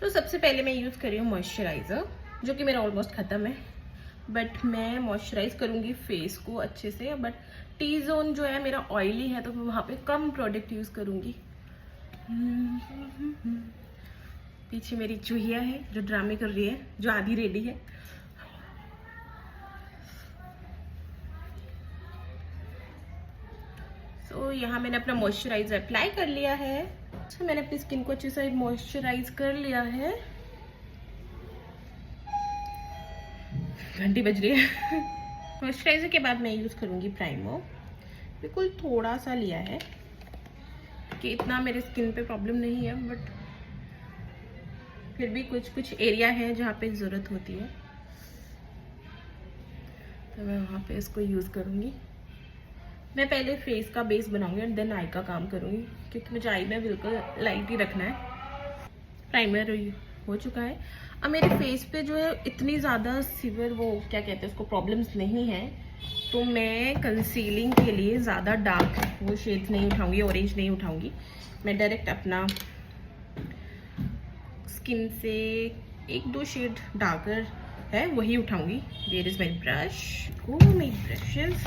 तो सबसे पहले मैं यूज़ कर रही हूँ मॉइस्चराइज़र, जो कि मेरा ऑलमोस्ट ख़त्म है। बट मैं मॉइस्चराइज करूँगी फेस को अच्छे से। बट टी जोन जो है मेरा ऑयली है, तो मैं वहाँ पे कम प्रोडक्ट यूज़ करूँगी। पीछे मेरी चूहिया है जो ड्रामे कर रही है, जो आधी रेडी है। तो यहाँ मैंने अपना मॉइस्चराइजर अप्लाई कर लिया है। अच्छा, मैंने अपनी स्किन को अच्छे से मॉइस्चराइज कर लिया है। घंटी बज रही है। मॉइस्चराइजर के बाद मैं यूज़ करूँगी प्राइमर। बिल्कुल थोड़ा सा लिया है कि इतना मेरे स्किन पे प्रॉब्लम नहीं है, बट फिर भी कुछ कुछ एरिया है जहाँ पे ज़रूरत होती है, तो मैं वहाँ पे इसको यूज़ करूँगी। मैं पहले फेस का बेस बनाऊंगी और देन आई का काम करूँगी, क्योंकि मुझे आई में बिल्कुल लाइट ही रखना है। प्राइमर हो चुका है। अब मेरे फेस पे जो है इतनी ज़्यादा सीवियर वो क्या कहते हैं उसको प्रॉब्लम्स नहीं है, तो मैं कंसीलिंग के लिए ज़्यादा डार्क वो शेड्स नहीं उठाऊंगी, ऑरेंज नहीं उठाऊंगी। मैं डायरेक्ट अपना स्किन से एक दो शेड डार्कर है वही उठाऊंगी। Where is my brush, go my brushes.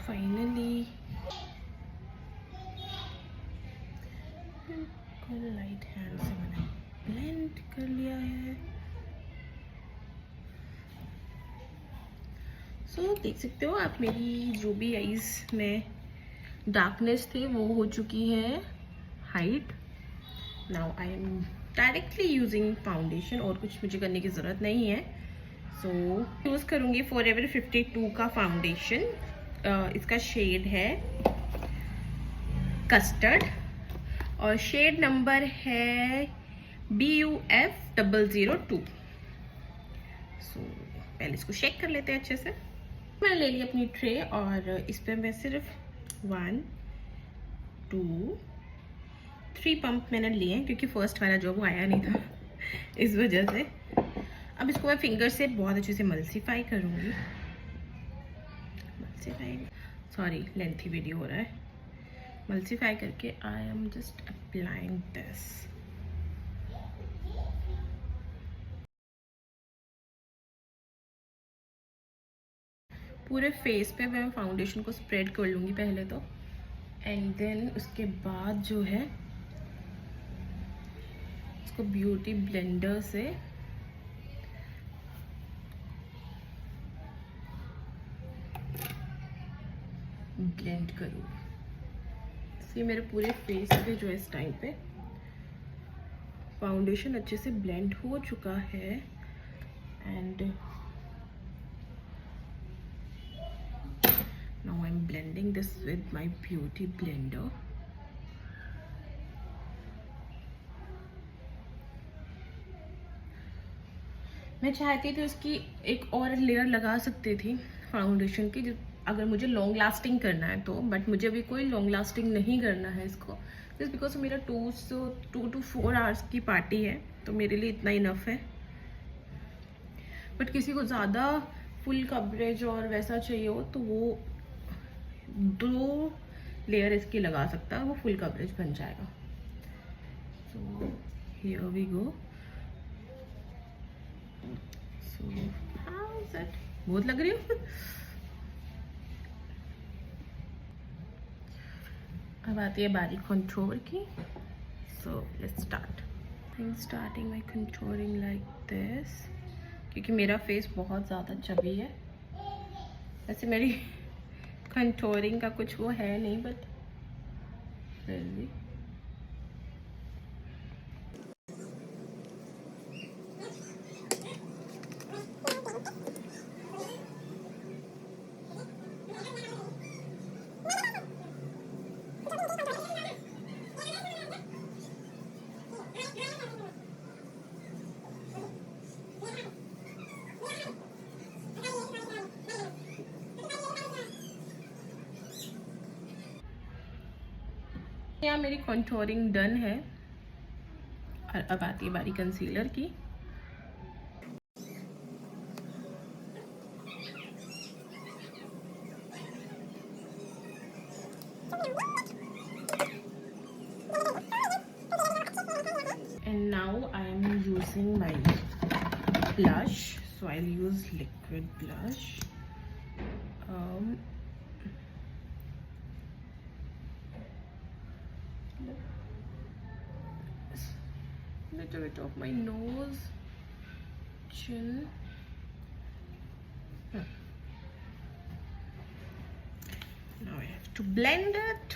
Finally light hand से मैंने ब्लेंड कर लिया है। सो देख सकते हो आप, मेरी जो भी आईज में डार्कनेस थे वो हो चुकी है hide. Now I am directly using foundation, और कुछ मुझे करने की ज़रूरत नहीं है। सो यूज़ करूँगी फॉरएवर 52 का फाउंडेशन। इसका शेड है कस्टर्ड और शेड नंबर है BUF002। सो पहले इसको शेक कर लेते हैं अच्छे से। मैंने ले ली अपनी ट्रे और इस पर मैं सिर्फ 1 2 3 पंप मैंने लिए हैं, क्योंकि फर्स्ट वाला जो वो आया नहीं था इस वजह से। अब इसको मैं फिंगर से बहुत अच्छे से मल्सीफाई करूँगी। सॉरी, लेंथी वीडियो हो रहा है। मल्सीफाई करके I am just applying this. पूरे फेस पे मैं फाउंडेशन को स्प्रेड कर लूँगी पहले तो, एंड देन उसके बाद जो है इसको ब्यूटी ब्लेंडर से ब्लेंड करूँगी। ये मेरे पूरे फेस पे जो है इस टाइम पे फाउंडेशन अच्छे से ब्लेंड हो चुका है। And now I am blending this with my beauty blender. मैं चाहती थी उसकी एक और लेयर लगा सकती थी फाउंडेशन की, अगर मुझे लॉन्ग लास्टिंग करना है तो, बट मुझे अभी कोई लॉन्ग लास्टिंग नहीं करना है इसको, जस्ट बिकॉज मेरा 2 to 4 आवर्स की पार्टी है, तो मेरे लिए इतना इनफ है। बट किसी को ज़्यादा फुल कवरेज और वैसा चाहिए हो तो वो 2 लेयर इसकी लगा सकता है, वो फुल कवरेज बन जाएगा। So here we go. So how is it, बहुत लग रही हूँ। अब आती है बारी कंट्रोल की। So let's start. I am starting my controlling like this, क्योंकि मेरा फेस बहुत ज़्यादा चबी है। वैसे मेरी कंट्रोलिंग का कुछ वो है नहीं, बट फिर भी यहाँ मेरी कॉन्टोरिंग डन है और अब आती है बारी कंसीलर की। And now I am using my blush, so I'll use liquid blush. Little bit of my nose, chin. Now I have to blend it.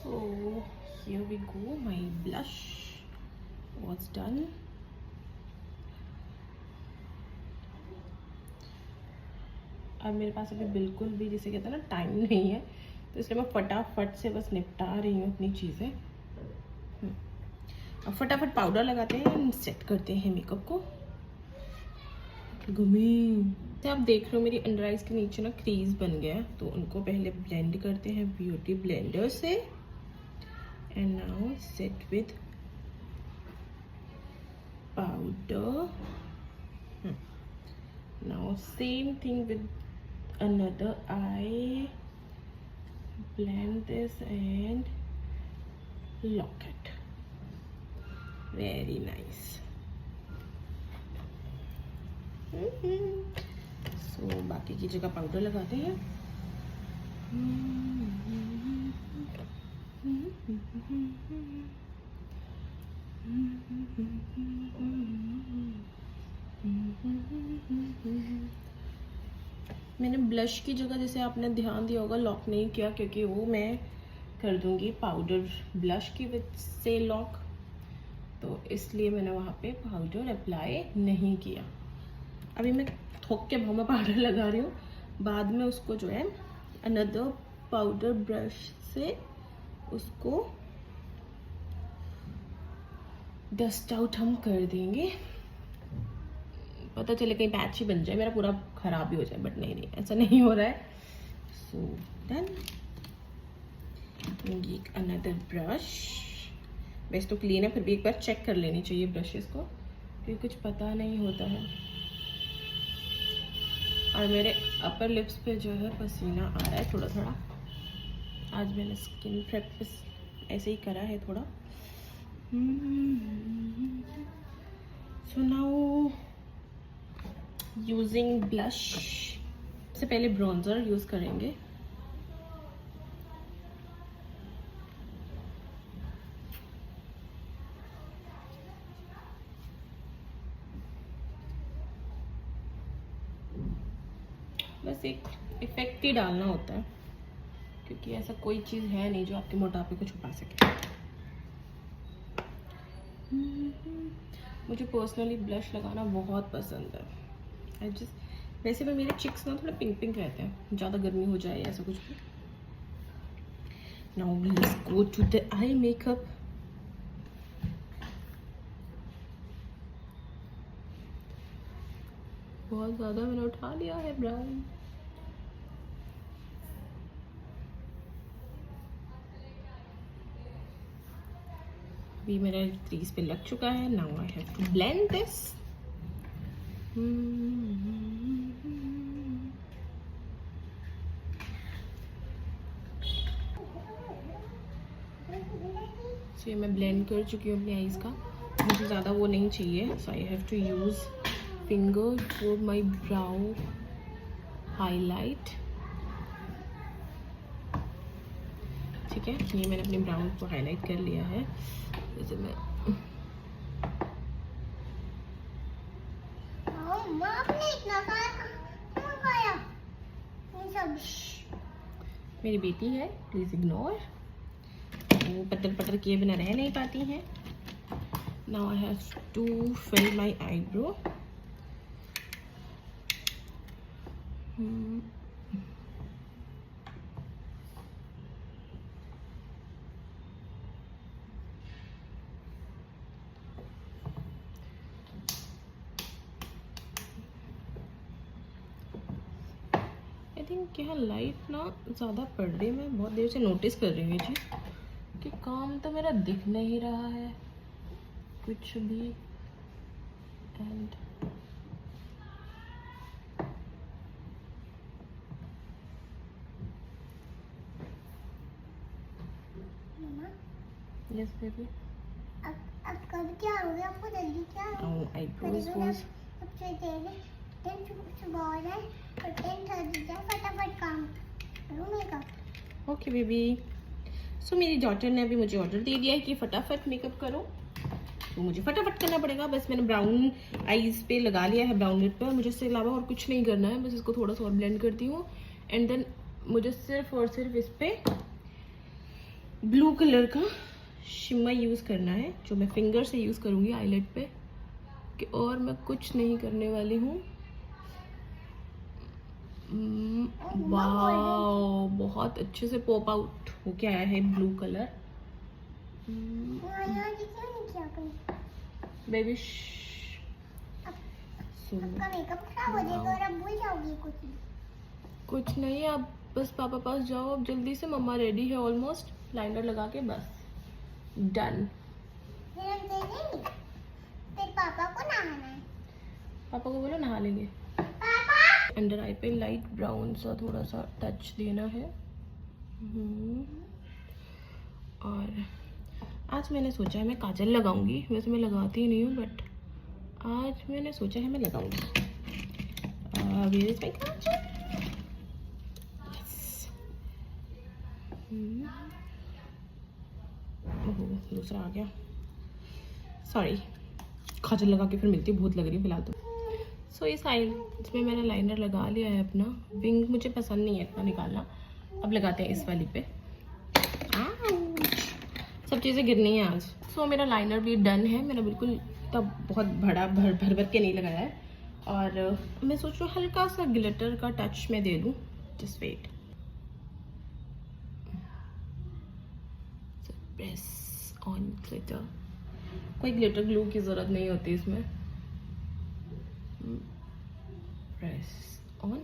So here we go. My blush was done. अब मेरे पास अभी बिल्कुल भी जिसे कहते हैं ना time नहीं है, तो इसलिए मैं फटाफट से बस निपटा रही हूँ अपनी चीज़ें। अब फटाफट पाउडर लगाते हैं एंड सेट करते हैं मेकअप को। तो आप देख रहे हो मेरी अंडर आइज के नीचे ना क्रीज बन गया, तो उनको पहले ब्लेंड करते हैं ब्यूटी ब्लेंडर से। And now set with powder. Now same thing with another eye, blend this and lock it. Very nice. So बाकी की जगह पाउडर लगाते हैं। मैंने ब्लश की जगह जैसे आपने ध्यान दिया होगा लॉक नहीं किया, क्योंकि वो मैं कर दूंगी पाउडर ब्लश की वजह से लॉक, तो इसलिए मैंने वहाँ पे पाउडर अप्लाई नहीं किया। अभी मैं थोक के भाव में पाउडर लगा रही हूँ, बाद में उसको जो है अनदर पाउडर ब्रश से उसको डस्ट आउट हम कर देंगे। पता चले कहीं पैच ही बन जाए, मेरा पूरा खराब ही हो जाए, बट नहीं ऐसा नहीं हो रहा है। So then another brush. वैसे तो क्लीन है, फिर भी एक बार चेक कर लेनी चाहिए ब्रशेस को, क्योंकि कुछ पता नहीं होता है। और मेरे अपर लिप्स पे जो है पसीना आ रहा है थोड़ा थोड़ा। आज मैंने स्किन प्रेप ऐसे ही करा है थोड़ा। So now using blush. सबसे पहले ब्रॉन्जर यूज करेंगे। बस एक इफेक्ट ही डालना होता है, क्योंकि ऐसा कोई चीज़ है नहीं जो आपके मोटापे को छुपा सके। मुझे पर्सनली ब्लश लगाना बहुत पसंद है। वैसे भी मेरे चिक्स ना थोड़ा पिंक पिंक रहते हैं, ज़्यादा गर्मी हो जाए ऐसा कुछ भी। Now let's go to the eye makeup. बहुत ज़्यादा मैंने उठा लिया है ब्राउन। अभी मेरा क्रीज पे लग चुका है। Now I have to blend this. ये मैं ब्लेंड कर चुकी हूँ अपनी आईज का। मुझे ज़्यादा वो नहीं चाहिए, so I have to use finger for my brow highlight. ठीक है, ये मैंने अपने ब्राउन को हाईलाइट कर लिया है। जैसे मैं मेरी बेटी है, प्लीज इग्नोर। वो पटर पटर किए बिना रह नहीं पाती हैं। Now I have to fill my eyebrow. I think यहाँ लाइट ना ज़्यादा पड़ रही है। मैं बहुत देर से नोटिस कर रही हूँ ये चीज़ कि काम तो मेरा दिख नहीं रहा है कुछ भी। एंड यस बेबी, अब कब क्या हो गया आपको? जल्दी क्या है? आईब्रोज वॉज सबसे तेज देन सुबह हो जाए और 10:30 जाए, फटाफट काम करूँ मेकअप। Okay baby. सो मेरी डॉटर ने अभी मुझे ऑर्डर दे दिया है कि फटाफट मेकअप करो, तो मुझे फटाफट करना पड़ेगा। बस मैंने ब्राउन आईज पे लगा लिया है, ब्राउन लिप पे, और मुझे इससे अलावा और कुछ नहीं करना है। बस इसको थोड़ा सा और ब्लेंड करती हूँ एंड देन मुझे सिर्फ और सिर्फ इस पे ब्लू कलर का शिमर यूज़ करना है, जो मैं फिंगर से यूज़ करूँगी आईलेट पे, कि और मैं कुछ नहीं करने वाली हूँ। वाओ, बहुत अच्छे से पॉप आउट होके आया है ब्लू कलर। बेबी आपका मेकअप खराब हो जाएगा और आप भूल जाओगी कुछ नहीं, आप बस पापा पास जाओ अब जल्दी से। मम्मा रेडी है ऑलमोस्ट, लाइनर लगा के बस डन। फिर पापा को नहाना है। पापा को बोलो नहा लेंगे। अंडर आई पे लाइट ब्राउन सा थोड़ा सा टच देना है। और आज मैंने सोचा है मैं काजल लगाऊंगी, वैसे मैं लगाती ही नहीं हूँ, बट आज मैंने सोचा है मैं लगाऊंगी। Where is my Kajal? Yes. ओह, दूसरा आ गया, सॉरी। काजल लगा के फिर मिलती है, बहुत लग रही है फिलहाल तो। सो इस इसमें मैंने लाइनर लगा लिया है अपना। विंग मुझे पसंद नहीं है इतना निकालना, अब लगाते हैं इस वाली पे। सब चीज़ें गिरनी है आज। सो मेरा लाइनर भी डन है, मैंने बिल्कुल तब बहुत बड़ा भर के नहीं लगाया है। और मैं सोच रही हूँ हल्का सा ग्लिटर का टच मैं दे दूँ। Just wait, press on glitter. कोई ग्लिटर ग्लू की ज़रूरत नहीं होती इसमें। Press on.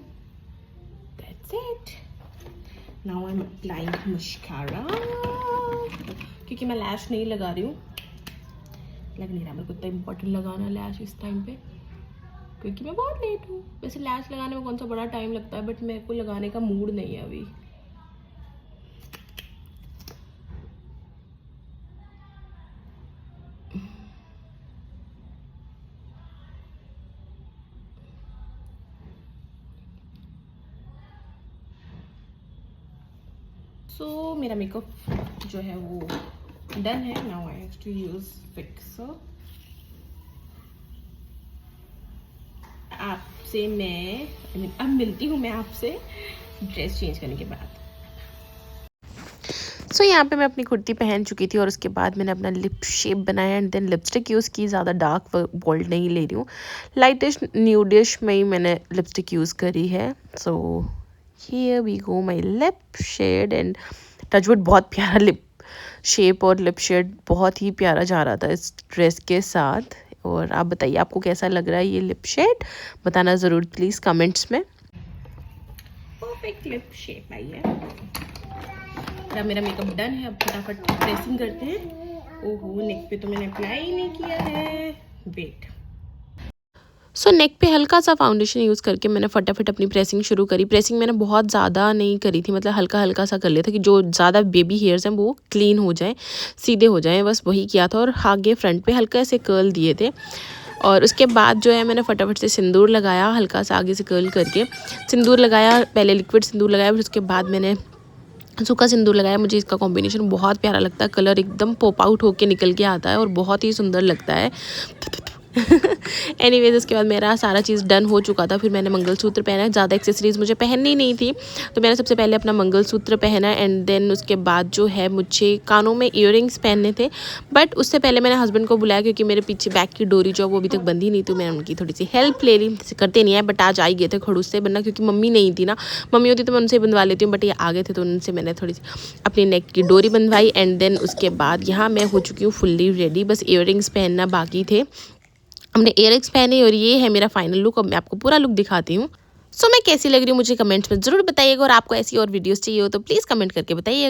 That's it. Now I'm applying mascara. क्योंकि मैं लैश नहीं लगा रही हूँ, लग नहीं रहा मेरे को इतना इम्पोर्टेंट लगाना लैश इस टाइम पे, क्योंकि मैं बहुत लेट हूँ। वैसे लैश लगाने में कौन सा बड़ा टाइम लगता है, बट मेरे को लगाने का मूड नहीं है अभी। सो मेरा मेकअप जो है वो डन है। Now I have to use fixer. आपसे मैं अब मिलती हूँ मैं आपसे ड्रेस चेंज करने के बाद। सो यहाँ पे मैं अपनी कुर्ती पहन चुकी थी और उसके बाद मैंने अपना लिप शेप बनाया एंड देन लिपस्टिक यूज़ की। ज़्यादा डार्क बोल्ड नहीं ले रही हूँ, लाइटिश न्यूडिश में ही मैंने लिपस्टिक यूज़ करी है। So here we go my lip shade and touchwood बहुत प्यारा लिप शेप और लिप शेड बहुत ही प्यारा जा रहा था इस ड्रेस के साथ। और आप बताइए आपको कैसा लग रहा है ये लिप शेड, बताना ज़रूर प्लीज़ कमेंट्स में। परफेक्ट लिप शेप आई है। अब मेरा मेकअप डन है, अब फटाफट प्रेसिंग करते हैं। ओहो, नेक पे तो मैंने अप्लाई ही नहीं किया है, वेट। सो नेक पे हल्का सा फाउंडेशन यूज़ करके मैंने फटाफट अपनी प्रेसिंग शुरू करी। प्रेसिंग मैंने बहुत ज़्यादा नहीं करी थी, मतलब हल्का हल्का सा कर लिया था कि जो ज़्यादा बेबी हेयर्स हैं वो क्लीन हो जाएं, सीधे हो जाएं, बस वही किया था। और आगे फ्रंट पे हल्का से कर्ल दिए थे। और उसके बाद जो है मैंने फटाफट से सिंदूर लगाया, हल्का सा आगे से कर्ल करके सिंदूर लगाया। पहले लिक्विड सिंदूर लगाया, फिर उसके बाद मैंने सूखा सिंदूर लगाया। मुझे इसका कॉम्बिनेशन बहुत प्यारा लगता है, कलर एकदम पॉप आउट होके निकल के आता है और बहुत ही सुंदर लगता है। एनीवेज उसके बाद मेरा सारा चीज़ डन हो चुका था। फिर मैंने मंगलसूत्र पहना, ज़्यादा एक्सेसरीज़ मुझे पहननी नहीं थी, तो मैंने सबसे पहले अपना मंगलसूत्र पहना एंड देन उसके बाद जो है मुझे कानों में इयररिंग्स पहनने थे। बट उससे पहले मैंने हस्बैंड को बुलाया, क्योंकि मेरे पीछे बैक की डोरी जो वो अभी तक बंधी नहीं थी, मैंने उनकी थोड़ी सी हेल्प ले ली। करते नहीं है बट आज आई गए थे खड़ूस से, वरना क्योंकि मम्मी नहीं थी ना, मम्मी होती तो मैं उनसे बंधवा लेती हूँ, बट ये आ गए थे तो उनसे मैंने थोड़ी सी अपनी नेक की डोरी बंधवाई। एंड देन उसके बाद यहाँ मैं हो चुकी हूँ फुल्ली रेडी, बस इयररिंग्स पहनना बाकी थे। हमने इयररिंग्स पहने और ये है मेरा फाइनल लुक। अब मैं आपको पूरा लुक दिखाती हूँ। सो मैं कैसी लग रही हूँ मुझे कमेंट्स में ज़रूर बताइएगा, और आपको ऐसी और वीडियोस चाहिए हो तो प्लीज़ कमेंट करके बताइएगा।